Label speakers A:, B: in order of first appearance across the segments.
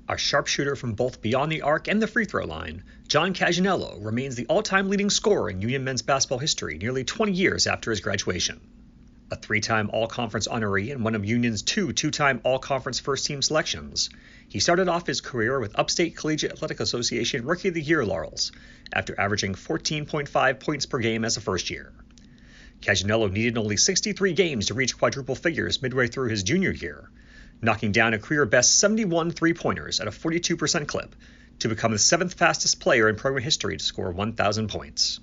A: A sharpshooter from both beyond the arc and the free throw line, John Cagianello remains the all-time leading scorer in Union men's basketball history nearly 20 years after his graduation. A three-time All-Conference honoree and one of Union's two-time All-Conference first-team selections, he started off his career with Upstate Collegiate Athletic Association Rookie of the Year laurels after averaging 14.5 points per game as a first year. Cagianello needed only 63 games to reach quadruple figures midway through his junior year, knocking down a career-best 71 three-pointers at a 42% clip to become the seventh fastest player in program history to score 1,000 points.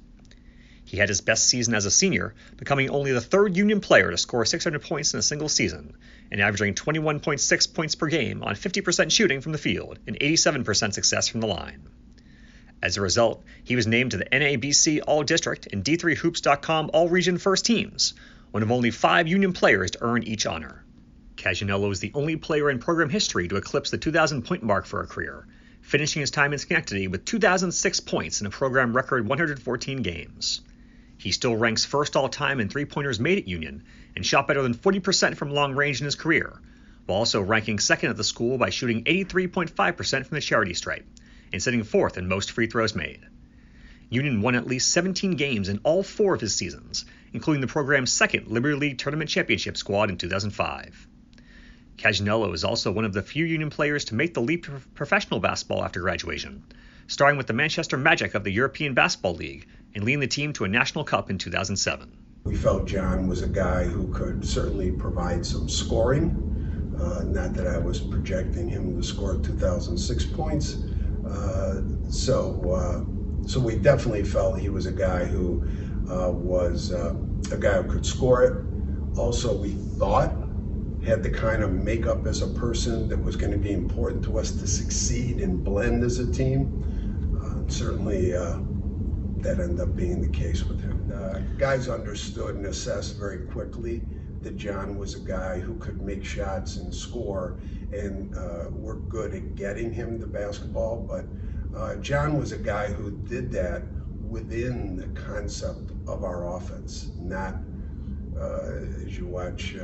A: He had his best season as a senior, becoming only the third Union player to score 600 points in a single season, and averaging 21.6 points per game on 50% shooting from the field and 87% success from the line. As a result, he was named to the NABC All-District and D3Hoops.com All-Region First Teams, one of only 5 Union players to earn each honor. Cagianello is the only player in program history to eclipse the 2,000-point mark for a career, finishing his time in Schenectady with 2,006 points in a program record 114 games. He still ranks first all-time in three-pointers made at Union and shot better than 40% from long range in his career, while also ranking second at the school by shooting 83.5% from the charity stripe and sitting fourth in most free throws made. Union won at least 17 games in all 4 of his seasons, including the program's second Liberty League Tournament Championship squad in 2005. Cagianello is also one of the few Union players to make the leap to professional basketball after graduation, starring with the Manchester Magic of the European Basketball League and leading the team to a national cup in 2007.
B: We felt John was a guy who could certainly provide some scoring. Not that I was projecting him to score 2,006 points. So we definitely felt he was a guy who was a guy who could score it. Also, we thought had the kind of makeup as a person that was going to be important to us to succeed and blend as a team. Certainly that ended up being the case with him. Guys understood and assessed very quickly that John was a guy who could make shots and score, and we're good at getting him the basketball, but John was a guy who did that within the concept of our offense, not as you watch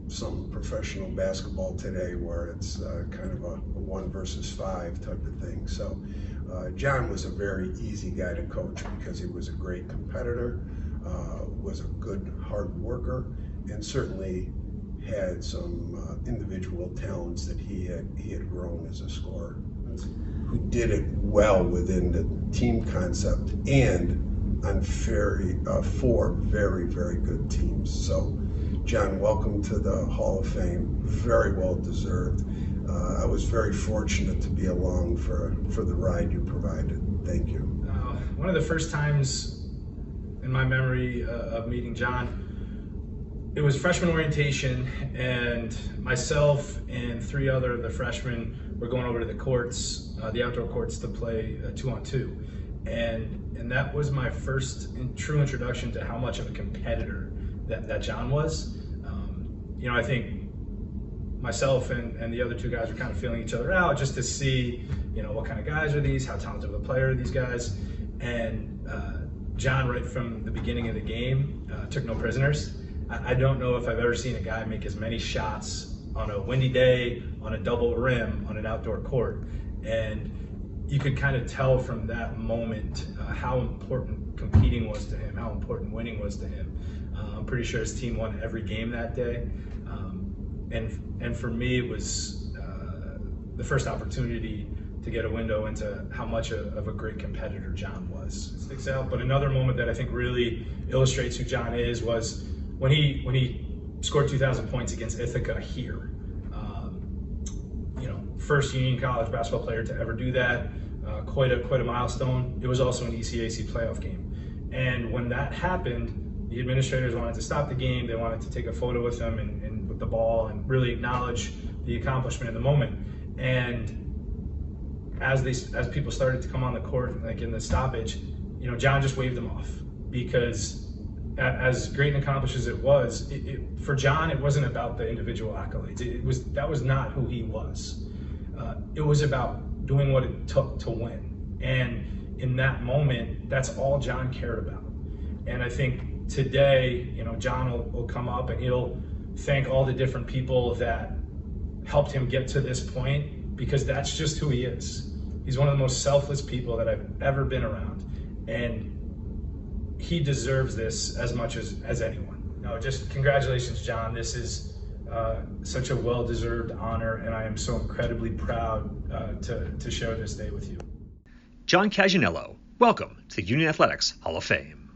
B: some professional basketball today where it's kind of a 1 versus 5 type of thing. So John was a very easy guy to coach because he was a great competitor, was a good hard worker, and certainly had some individual talents that he had grown as a scorer, who did it well within the team concept and on 4 very, very good teams. So John, welcome to the Hall of Fame. Very well deserved. I was very fortunate to be along for the ride you provided. Thank you.
C: One of the first times in my memory of meeting John, it was freshman orientation, and myself and 3 other of the freshmen were going over to the courts, the outdoor courts, to play 2-on-2. And that was my first true introduction to how much of a competitor that John was. I think myself and the other 2 guys were kind of feeling each other out just to see, what kind of guys are these, how talented of a player are these guys. And John, right from the beginning of the game, took no prisoners. I don't know if I've ever seen a guy make as many shots on a windy day, on a double rim, on an outdoor court. And you could kind of tell from that moment how important competing was to him, how important winning was to him. I'm pretty sure his team won every game that day. And for me, it was the first opportunity to get a window into how much of a great competitor John was. It sticks out, but another moment that I think really illustrates who John is was when he scored 2,000 points against Ithaca here. First Union College basketball player to ever do that. Quite a milestone. It was also an ECAC playoff game. And when that happened, the administrators wanted to stop the game. They wanted to take a photo with him and with the ball and really acknowledge the accomplishment in the moment. And as people started to come on the court, like in the stoppage, John just waved them off, because as great and accomplished as it was, for John, it wasn't about the individual accolades. That was not who he was. It was about doing what it took to win. And in that moment, that's all John cared about. And I think today, John will come up and he'll thank all the different people that helped him get to this point, because that's just who he is. He's one of the most selfless people that I've ever been around, and he deserves this as much as anyone. No, just congratulations, John. This is such a well-deserved honor, and I am so incredibly proud to share this day with you.
A: John Cagianello, welcome to the Union Athletics Hall of Fame.